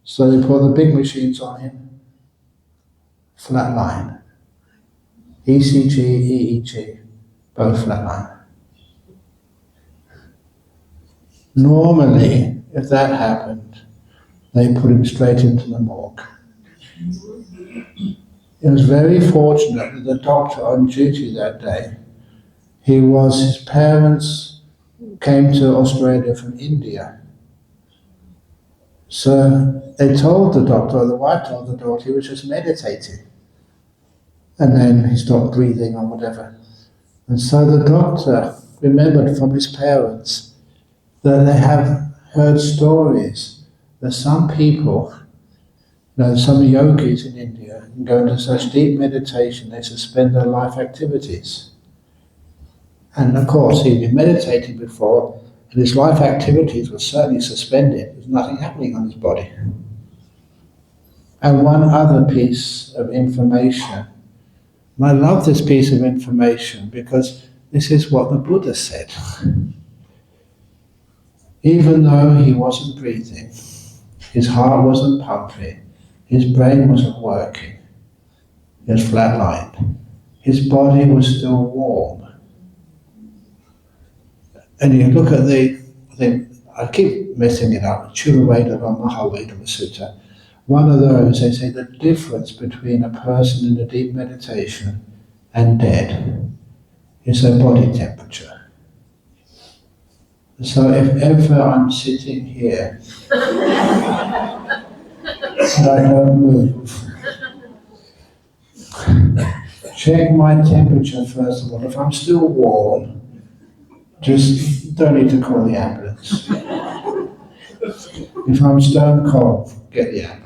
S1: So they put the big machines on him, flat line. ECG, EEG, both flat line. Normally, if that happened, they put him straight into the morgue. It was very fortunate that the doctor on duty that day, his parents came to Australia from India. So they told the doctor, or the wife told the doctor, he was just meditating. And then he stopped breathing or whatever. And so the doctor remembered from his parents that they have heard stories that some people Some yogis in India go into such deep meditation they suspend their life activities. And of course, he'd been meditating before, and his life activities were certainly suspended. There's nothing happening on his body. And one other piece of information, and I love this piece of information because this is what the Buddha said. Even though he wasn't breathing, his heart wasn't pumping, his brain wasn't working, he was flatlined, his body was still warm. And you look at I keep messing it up, Churuveda or Mahaveda Sutta. One of those, they say the difference between a person in a deep meditation and dead is their body temperature. So if ever I'm sitting here and I don't move, check my temperature first of all. If I'm still warm, just don't need to call the ambulance. If I'm stone cold, get the ambulance.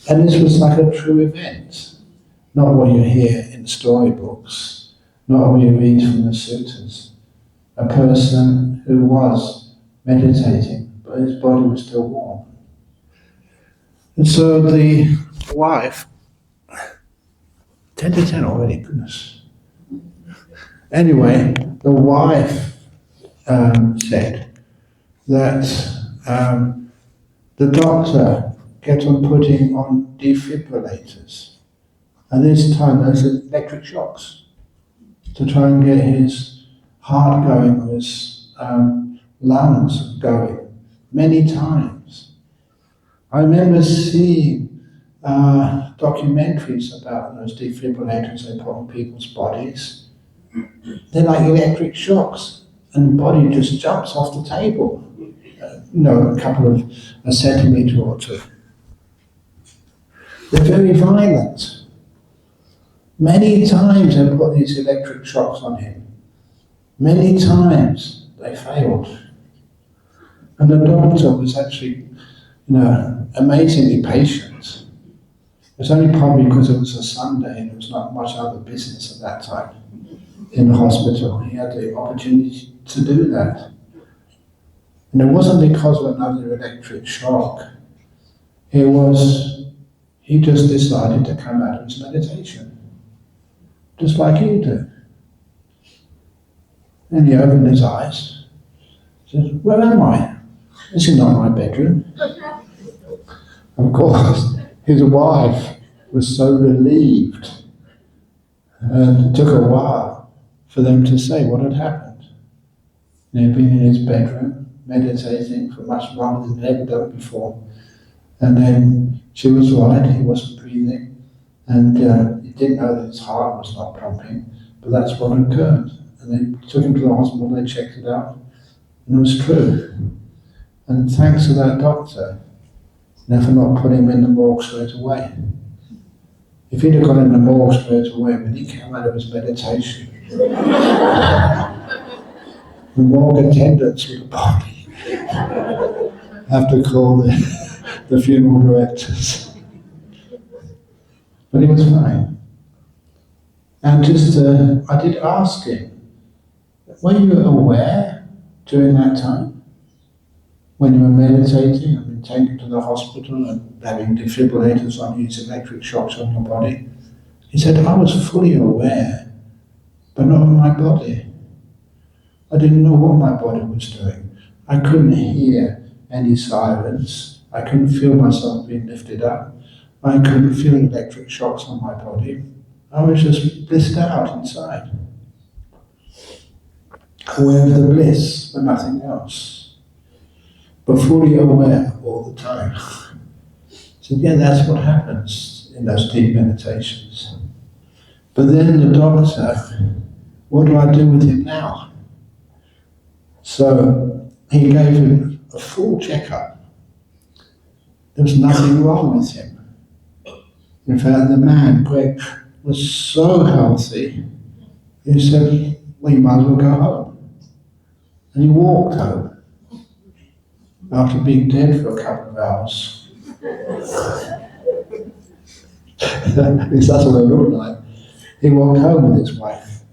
S1: And this was like a true event, not what you hear in storybooks, not what you read from the suttas. A person who was meditating, but his body was still warm. And so the wife, 10 to 10 already, goodness. Anyway, the wife said that the doctor kept on putting on defibrillators. And this time there's electric shocks to try and get his heart going, or his lungs going, many times. I remember seeing documentaries about those defibrillators they put on people's bodies. They're like electric shocks, and the body just jumps off the table, a centimetre or two. They're very violent. Many times they put these electric shocks on him. Many times they failed. And the doctor was actually, amazingly patient. It was only probably because it was a Sunday and there was not much other business at that time in the hospital. He had the opportunity to do that. And it wasn't because of another electric shock. He just decided to come out of his meditation, just like you do. And he opened his eyes, said, "Where am I? This is not my bedroom." Of course, his wife was so relieved, and it took a while for them to say what had happened. He'd been in his bedroom, meditating for much longer than he'd ever done before. And then she was right, he wasn't breathing, and he didn't know that his heart was not pumping, but that's what occurred. And they took him to the hospital, they checked it out, and it was true. And thanks to that doctor, for not putting him in the morgue straight away. If he'd have gone in the morgue straight away, when he came out of his meditation, the morgue attendants would probably have to call the funeral directors. But he was fine. And I did ask him, were you aware during that time, when you were meditating and been taken to the hospital and having defibrillators on you, electric shocks on your body? He said, I was fully aware, but not of my body. I didn't know what my body was doing. I couldn't hear any sirens. I couldn't feel myself being lifted up. I couldn't feel electric shocks on my body. I was just blissed out inside. Aware of the bliss, but nothing else. But fully aware all the time. So yeah, that's what happens in those deep meditations. But then the doctor, what do I do with him now? So he gave him a full checkup. There was nothing wrong with him. In fact, the man, Greg, was so healthy, he said, well, you might as well go home. And he walked home. after being dead for a couple of hours. At least that's what it looked like. He walked home with his wife.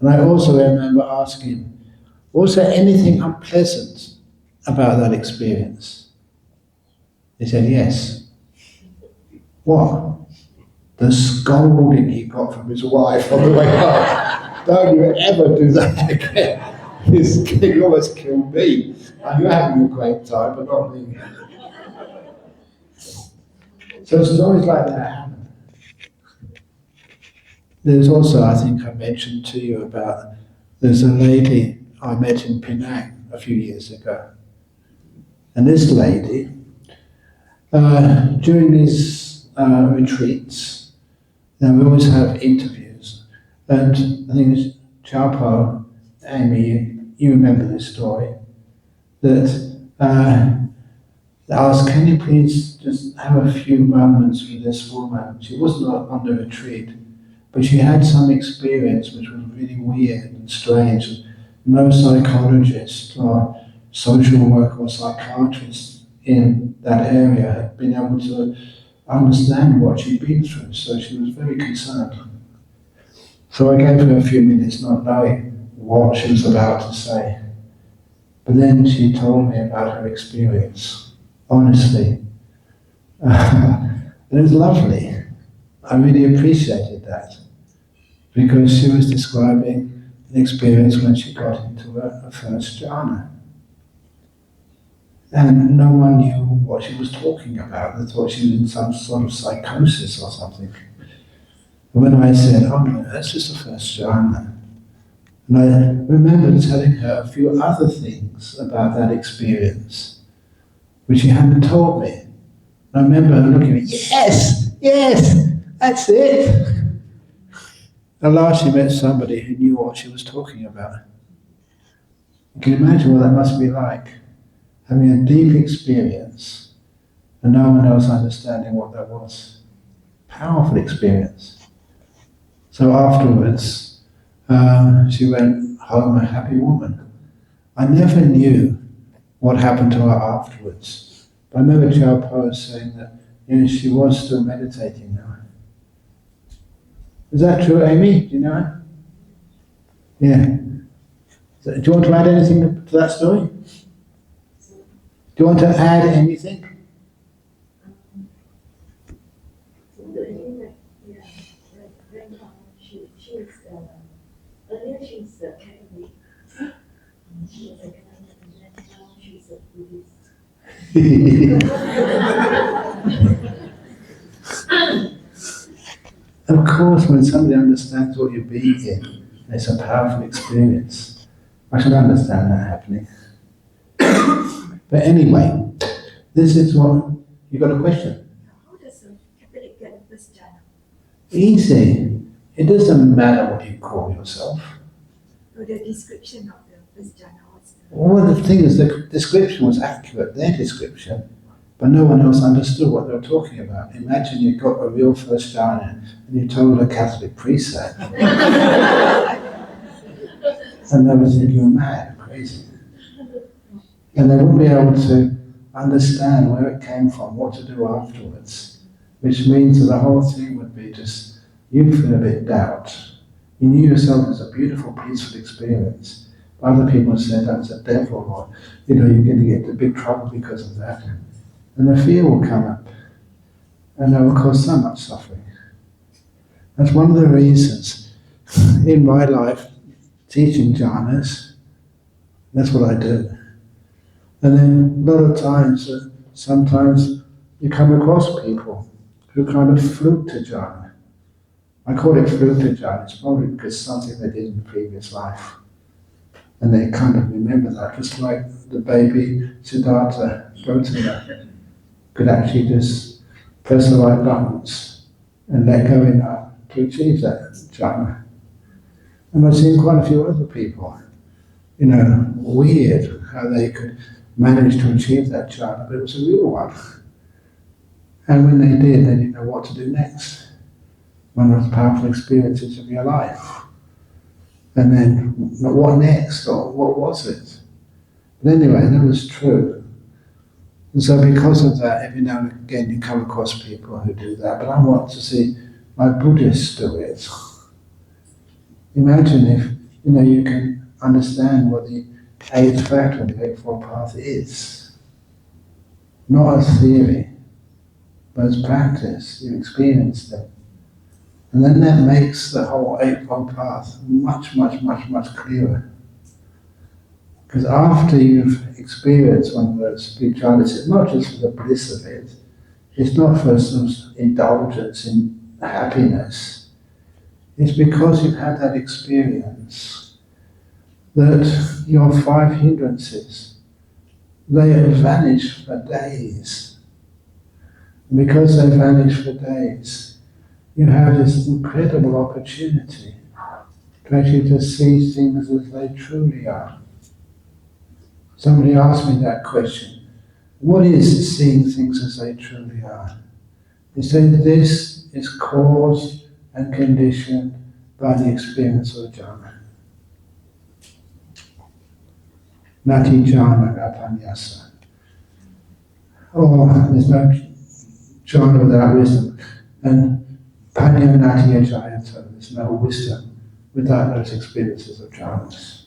S1: And I also remember asking him, was there anything unpleasant about that experience? He said, yes. What? The scolding he got from his wife on the way home. Don't you ever do that again. He almost killed me. And you're having a great time, but not me. So stories like that happen. There's also, I think I mentioned to you about, there's a lady I met in Penang a few years ago. And this lady, during these retreats, we always have interviews. And I think it's Chapo, Amy, you remember this story, that asked, can you please just have a few moments with this woman? She wasn't on the retreat, but she had some experience which was really weird and strange. No psychologist or social worker or psychiatrist in that area had been able to understand what she'd been through, so she was very concerned. So I gave her a few minutes not knowing what she was about to say. But then she told me about her experience, honestly. It was lovely. I really appreciated that, because she was describing an experience when she got into her first jhana. And no one knew what she was talking about. They thought she was in some sort of psychosis or something. And when I said, oh no, that's just the first jhana. And I remember telling her a few other things about that experience, which she hadn't told me. And I remember her looking at me, yes, that's it. At last she met somebody who knew what she was talking about. You can imagine what that must be like, having a deep experience and no one else understanding what that was. Powerful experience. So afterwards, she went home a happy woman. I never knew what happened to her afterwards. But I remember Chow Po saying that she was still meditating now. Is that true, Amy? Do you know her? Yeah. So, do you want to add anything to that story? Do you want to add anything?
S2: Earlier she's a Catholic. She was a Catholic, and then now she's a Buddhist.
S1: Of course, when somebody understands what you're being in, it's a powerful experience. I should understand that happening. But anyway, this is what you got a question.
S2: How does a Catholic get a first jhana?
S1: Easy. It doesn't matter what you call yourself.
S2: Or the description of the first jhana was.
S1: Well, the thing is, the description was accurate, their description, but no one else understood what they were talking about. Imagine you got a real first jhana and you told a Catholic priest that. And they would think you're mad, crazy. And they wouldn't be able to understand where it came from, what to do afterwards, which means that the whole thing would be just, you'd feel a bit doubt. You knew yourself as a beautiful, peaceful experience. Other people said that's a devil, or you're going to get into big trouble because of that. And the fear will come up, and that will cause so much suffering. That's one of the reasons in my life, teaching jhanas, that's what I do. And then a lot of times, sometimes you come across people who kind of fluke to jhana. I call it fluke to jhana. It's probably because something they did in the previous life. And they kind of remember that, just like the baby Siddhartha Gautama could actually just press the right buttons and let go enough to achieve that jhana. And I've seen quite a few other people, weird how they could manage to achieve that jhana, but it was a real one. And when they did, they didn't know what to do next. One of the powerful experiences of your life. And then, what next, or what was it? But anyway, that was true. And so because of that, every now and again you come across people who do that, but I want to see my Buddhists do it. Imagine if, you can understand what the eighth factor, the Eightfold Path is. Not as theory, but as practice. You experience it. And then that makes the whole Eightfold Path much, much, much, much clearer. Because after you've experienced one of those spiritualities, it's not just for the bliss of it, it's not for some indulgence in happiness. It's because you've had that experience that your five hindrances, they have vanished for days. And because they vanish for days, you have this incredible opportunity to actually just see things as they truly are. Somebody asked me that question. What is seeing things as they truly are? They say this is caused and conditioned by the experience of jhana. Nati jhana apanyasa. Or there's no jhana without wisdom. And panya nati ajayata. There's no wisdom without those experiences of jhanas.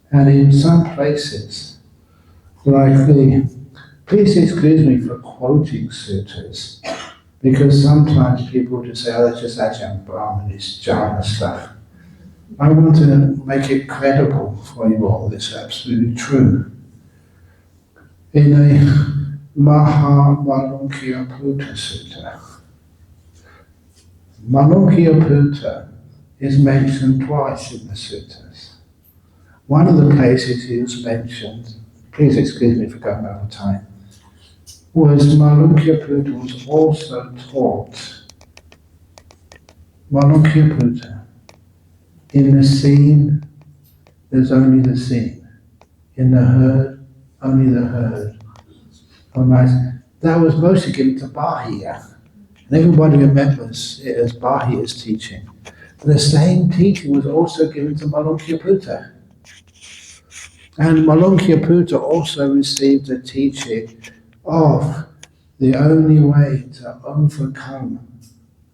S1: And in some places, like please excuse me for quoting suttas, because sometimes people just say, oh, that's just Ajahn Brahm and his jhana stuff. I want to make it credible for you all, it's absolutely true. In a Malunkyaputta Sutta, Malunkyaputta is mentioned twice in the suttas. One of the places he was mentioned, please excuse me for going over time, was Malunkyaputta was also taught. Malunkyaputta, in the seen, there's only the seen. In the heard, only the heard. Oh, nice. That was mostly given to Bahiya. And everybody remembers it as Bahiya's teaching. But the same teaching was also given to Malunkyaputta. And Malunkyaputta also received the teaching of the only way to overcome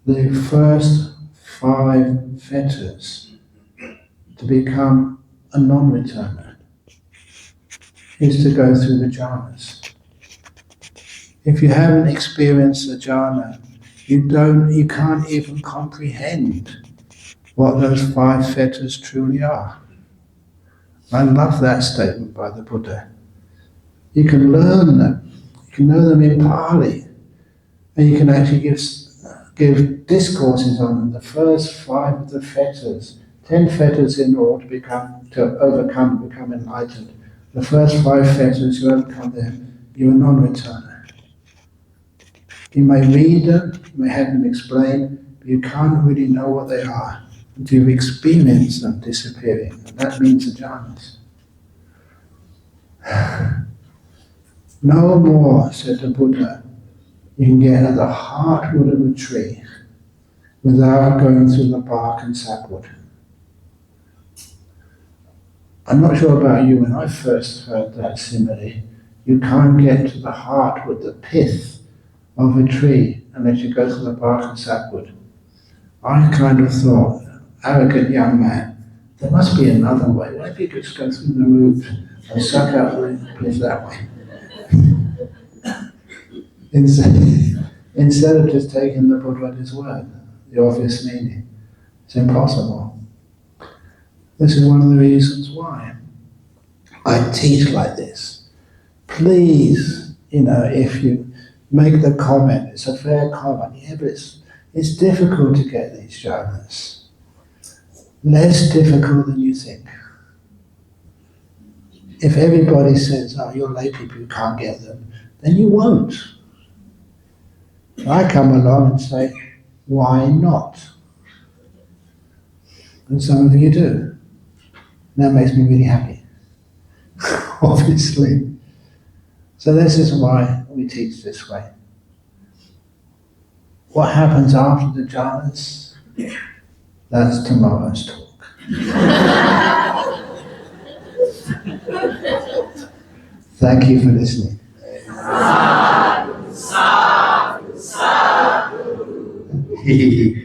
S1: the first 5 fetters, to become a non-returner, is to go through the jhanas. If you haven't experienced the jhana, you can't even comprehend what those 5 fetters truly are. I love that statement by the Buddha. You can learn them. You can know them in Pali. And you can actually give discourses on them. The first 5 of the fetters, 10 fetters in all to overcome, become enlightened. The first 5 fetters, you overcome them, you're a non-returner. You may read them, you may have them explained, but you can't really know what they are until you've experienced them disappearing. And that means the jhanas. No more, said the Buddha, you can get at the heartwood of a tree without going through the bark and sapwood. I'm not sure about you, when I first heard that simile, you can't get to the heartwood, the pith of a tree, unless you go through the bark and sapwood. I kind of thought, arrogant young man, there must be another way. What if you could just go through the root and suck out the pith that way? Instead of just taking the Buddha at his word, the obvious meaning. It's impossible. This is one of the reasons why I teach like this. Please, if you make the comment, it's a fair comment, yeah, but it's difficult to get these jhanas. Less difficult than you think. If everybody says, oh, you're lay people, you can't get them, then you won't. I come along and say, why not? And some of you do. That makes me really happy, obviously. So this is why we teach this way. What happens after the jhanas? That's tomorrow's talk. Thank you for listening. He